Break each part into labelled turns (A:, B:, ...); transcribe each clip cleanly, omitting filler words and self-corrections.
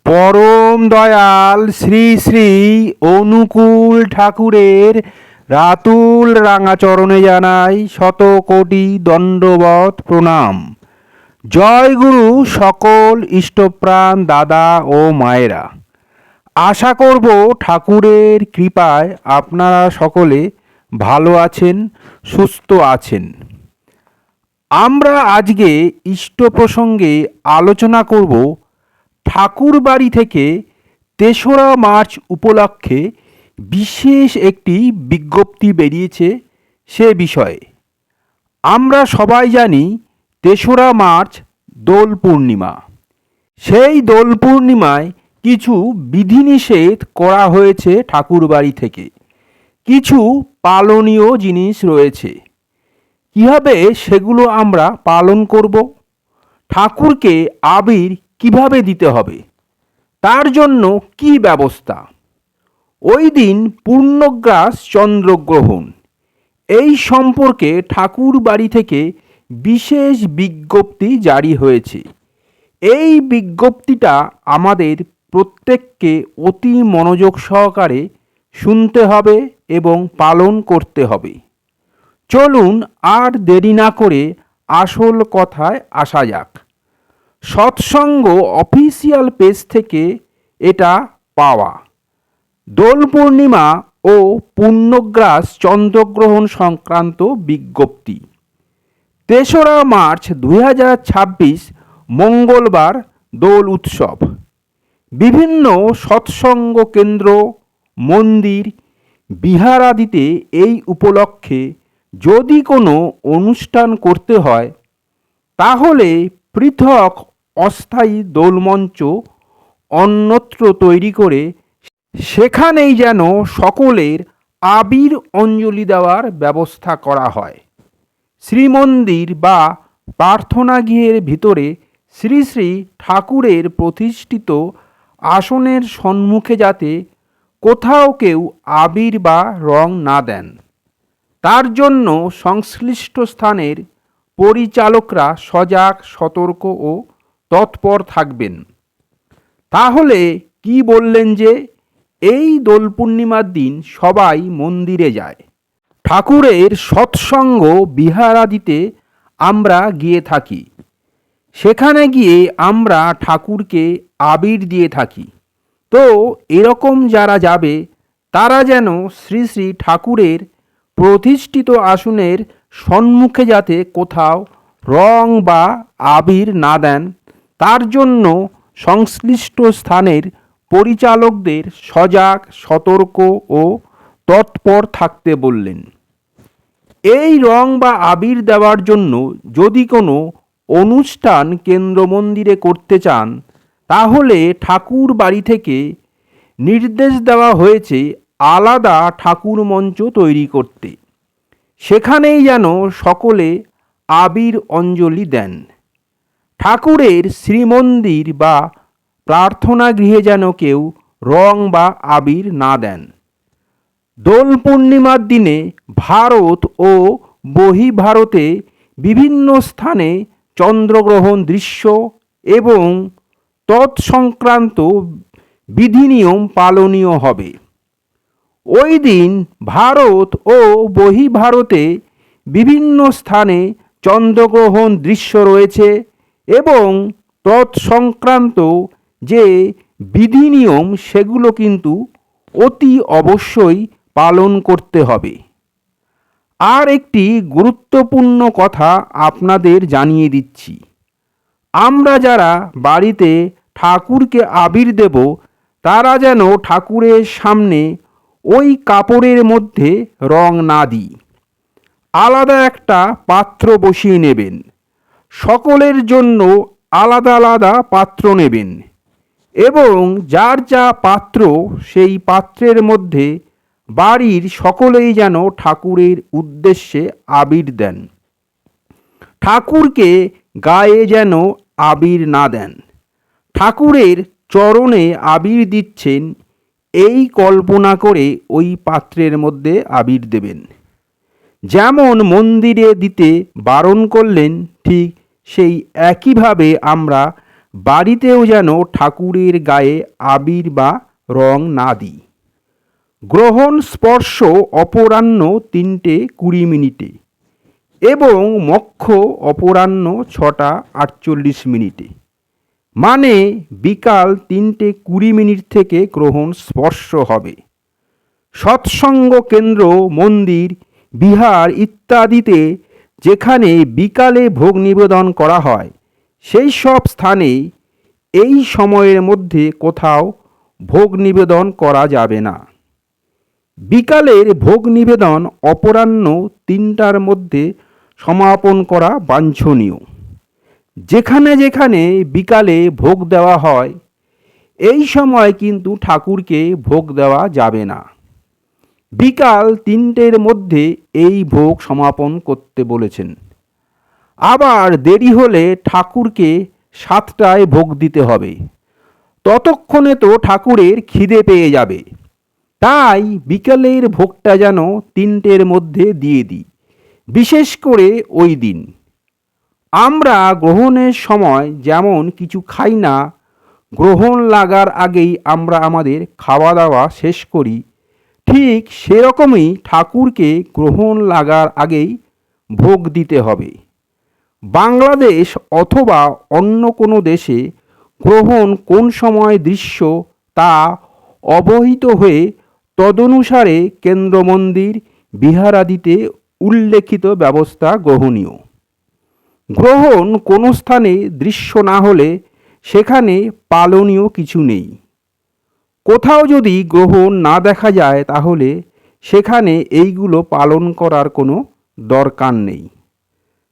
A: পরম দয়াল শ্রী শ্রী অনুকূল ঠাকুরের রাতুল রাঙা চরণে জানাই শত কোটি দণ্ডবত প্রণাম। জয় গুরু সকল ইষ্টপ্রাণ দাদা ও মায়েরা। আশা করব ঠাকুরের কৃপায় আপনারা সকলে ভালো আছেন, সুস্থ আছেন। আমরা আজকে ইষ্ট প্রসঙ্গে আলোচনা করব ঠাকুর বাড়ি থেকে ৩রা মার্চ উপলক্ষে বিশেষ একটি বিজ্ঞপ্তি বেরিয়েছে সে বিষয়ে। আমরা সবাই জানি ৩রা মার্চ দোল পূর্ণিমা। সেই দোল পূর্ণিমায় কিছু বিধিনিষেধ করা হয়েছে ঠাকুর বাড়ি থেকে। কিছু পালনীয় জিনিস রয়েছে। কীভাবে সেগুলো আমরা পালন করব? ঠাকুরকে আবির কিভাবে দিতে হবে, তার জন্য কি ব্যবস্থা? ওই দিন পূর্ণগ্রাস চন্দ্রগ্রহণ। এই সম্পর্কে ঠাকুর বাড়ি থেকে বিশেষ বিজ্ঞপ্তি জারি হয়েছে। এই বিজ্ঞপ্তিটা আমাদের প্রত্যেককে অতি মনোযোগ সহকারে শুনতে হবে এবং পালন করতে হবে। চলুন আর দেরি না করে আসল কথায় আসা যাক। সৎসঙ্গ অফিসিয়াল পেজ থেকে এটা পাওয়া। দোল পূর্ণিমা ও পূর্ণগ্রাস চন্দ্রগ্রহণ সংক্রান্ত বিজ্ঞপ্তি। ৩রা মার্চ ২০২৬ মঙ্গলবার দোল উৎসব। বিভিন্ন সৎসঙ্গ কেন্দ্র, মন্দির, বিহারাদিতে এই উপলক্ষে যদি কোনো অনুষ্ঠান করতে হয় তাহলে পৃথক অস্থায়ী দোলমঞ্চ অন্যত্র তৈরি করে সেখানেই যেন সকলের আবির অঞ্জলি দেওয়ার ব্যবস্থা করা হয়। শ্রীমন্দির বা প্রার্থনা গৃহের ভিতরে শ্রী শ্রী ঠাকুরের প্রতিষ্ঠিত আসনের সম্মুখে যাতে কোথাও কেউ আবির বা রং না দেন, তার জন্য সংশ্লিষ্ট স্থানের পরিচালকরা সজাগ, সতর্ক ও তৎপর থাকবেন। তাহলে কি বললেন যে এই দোল পূর্ণিমার দিন সবাই মন্দিরে যায়, ঠাকুরের সৎসঙ্গ বিহারাদিতে আমরা গিয়ে থাকি, সেখানে গিয়ে আমরা ঠাকুরকে আবির দিয়ে থাকি। তো এরকম যারা যাবে তারা যেন শ্রী শ্রী ঠাকুরের প্রতিষ্ঠিত আসনের সম্মুখে যাতে কোথাও রং বা আবির না দেন, তার জন্য সংশ্লিষ্ট স্থানের পরিচালকদের সজাগ, সতর্ক ও তৎপর থাকতে বললেন। এই রং বা আবির দেওয়ার জন্য যদি কোনো অনুষ্ঠান কেন্দ্র মন্দিরে করতে চান তাহলে ঠাকুর বাড়ি থেকে নির্দেশ দেওয়া হয়েছে আলাদা ঠাকুর মঞ্চ তৈরি করতে। সেখানেই যেন সকলে আবির অঞ্জলি দেন। ঠাকুরের শ্রীমন্দির বা প্রার্থনা গৃহে যেন কেউ রং বা আবির না দেন। দোল পূর্ণিমার দিনে ভারত ও বহির্ভারতে বিভিন্ন স্থানে চন্দ্রগ্রহণ দৃশ্য এবং তৎসংক্রান্ত বিধিনিয়ম পালনীয় হবে। ওই দিন ভারত ও বহির্ভারতে বিভিন্ন স্থানে চন্দ্রগ্রহণ দৃশ্য রয়েছে এবং তৎসংক্রান্ত যে বিধিনিয়ম সেগুলো কিন্তু অতি অবশ্যই পালন করতে হবে। আর একটি গুরুত্বপূর্ণ কথা আপনাদের জানিয়ে দিচ্ছি, আমরা যারা বাড়িতে ঠাকুরকে আবির দেব তারা যেন ঠাকুরের সামনে ওই কাপড়ের মধ্যে রং না দিই। আলাদা একটা পাত্র বসিয়ে নেবেন। সকলের জন্য আলাদা আলাদা পাত্র নেবেন এবং যার যা পাত্র সেই পাত্রের মধ্যে বাড়ির সকলেই যেন ঠাকুরের উদ্দেশ্যে আবির দেন। ঠাকুরকে গায়ে যেন আবির না দেন। ঠাকুরের চরণে আবির দিচ্ছেন এই কল্পনা করে ওই পাত্রের মধ্যে আবির দেবেন। যেমন মন্দিরে দিতে বারণ করলেন ঠিক সেই একইভাবে আমরা বাড়িতেও যেন ঠাকুরের গায়ে আবির বা রং না দিই। গ্রহণ স্পর্শ অপরাহ্ন 3:20 এবং মক্ষ অপরাহ্ন 6:48, মানে বিকাল 3:20 থেকে গ্রহণ স্পর্শ হবে। সৎসঙ্গ কেন্দ্র, মন্দির, বিহার ইত্যাদিতে যেখানে বিকালে ভোগ নিবেদন করা হয়, সেই সব স্থানে এই সময়ের মধ্যে কোথাও ভোগ নিবেদন করা যাবে না। বিকালের ভোগ নিবেদন অপরাহ্ন 3টার মধ্যে সমাপন করা বাঞ্ছনীয়। যেখানে যেখানে বিকালে ভোগ দেওয়া হয়, এই সময় কিন্তু ঠাকুরকে ভোগ দেওয়া যাবে না। বিকাল 3টের মধ্যে এই ভোগ সমাপন করতে বলেছেন। আবার দেরি হলে ঠাকুরকে 7টায় ভোগ দিতে হবে। ততক্ষণে তো ঠাকুরের খিদে পেয়ে যাবে। তাই বিকালের ভোগটা যেন 3টের মধ্যে দিয়ে দিই, বিশেষ করে ওই দিন। আমরা গ্রহণের সময় যেমন কিছু খাই না, গ্রহণ লাগার আগেই আমরা আমাদের খাওয়া দাওয়া শেষ করি, ঠিক সেরকমই ঠাকুরকে গ্রহণ লাগার আগেই ভোগ দিতে হবে। বাংলাদেশ অথবা অন্য কোনো দেশে গ্রহণ কোন সময় দৃশ্য তা অবহিত হয়ে তদনুসারে কেন্দ্র, মন্দির, বিহারাদিতে উল্লেখিত ব্যবস্থা গ্রহণীয়। গ্রহণ কোনো স্থানে দৃশ্য না হলে সেখানে পালনীয় কিছু নেই। কোথাও যদি গ্রহণ না দেখা যায় তাহলে সেখানে এইগুলো পালন করার কোনো দরকার নেই।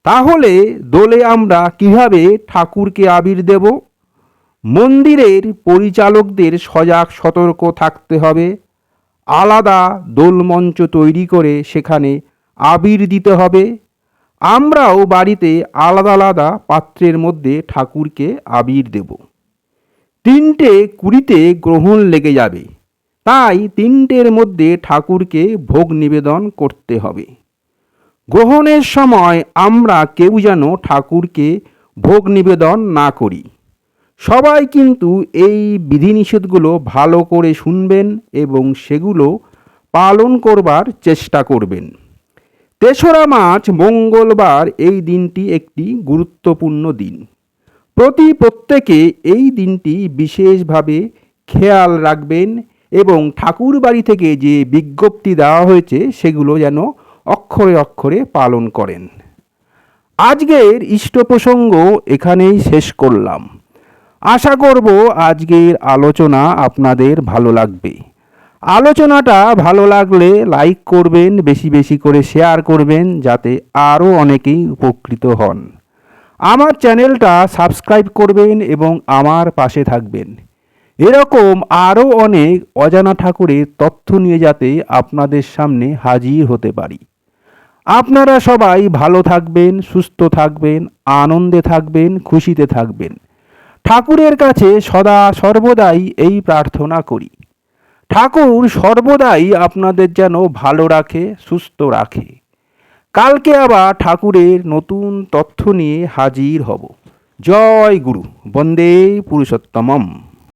A: তাহলে দোলে আমরা কিভাবে ঠাকুরকে আবির দেব? মন্দিরের পরিচালকদের সজাগ সতর্ক থাকতে হবে। আলাদা দোলমঞ্চ তৈরি করে সেখানে আবির দিতে হবে। আমরাও বাড়িতে আলাদা আলাদা পাত্রের মধ্যে ঠাকুরকে আবির দেব। 3:20 গ্রহণ লেগে যাবে, তাই 3টের মধ্যে ঠাকুরকে ভোগ নিবেদন করতে হবে। গ্রহণের সময় আমরা কেউ যেন ঠাকুরকে ভোগ নিবেদন না করি। সবাই কিন্তু এই বিধিনিষেধগুলো ভালো করে শুনবেন এবং সেগুলো পালন করবার চেষ্টা করবেন। 3রা মার্চ মঙ্গলবার এই দিনটি একটি গুরুত্বপূর্ণ দিন। প্রত্যেকে এই দিনটি বিশেষভাবে খেয়াল রাখবেন এবং ঠাকুর বাড়ি থেকে যে বিজ্ঞপ্তি দেওয়া হয়েছে সেগুলো যেন অক্ষরে অক্ষরে পালন করেন। আজকের ইষ্ট প্রসঙ্গ এখানেই শেষ করলাম। আশা করব আজকের আলোচনা আপনাদের ভালো লাগবে। আলোচনাটা ভালো লাগলে লাইক করবেন, বেশি বেশি করে শেয়ার করবেন, যাতে আরও অনেকেই উপকৃত হন। আমার চ্যানেলটা সাবস্ক্রাইব করবেন এবং আমার পাশে থাকবেন। এরকম আরও অনেক অজানা ঠাকুরের তথ্য নিয়ে যাতে আপনাদের সামনে হাজির হতে পারি। আপনারা সবাই ভালো থাকবেন, সুস্থ থাকবেন, আনন্দে থাকবেন, খুশিতে থাকবেন। ঠাকুরের কাছে সদা সর্বদাই এই প্রার্থনা করি, ঠাকুর সর্বদাই আপনাদের যেন ভালো রাখে, সুস্থ রাখে। কালকে আবার ঠাকুরের নতুন তথ্য নিয়ে হাজির হব। জয় গুরু, বন্দে পুরুষোত্তমম।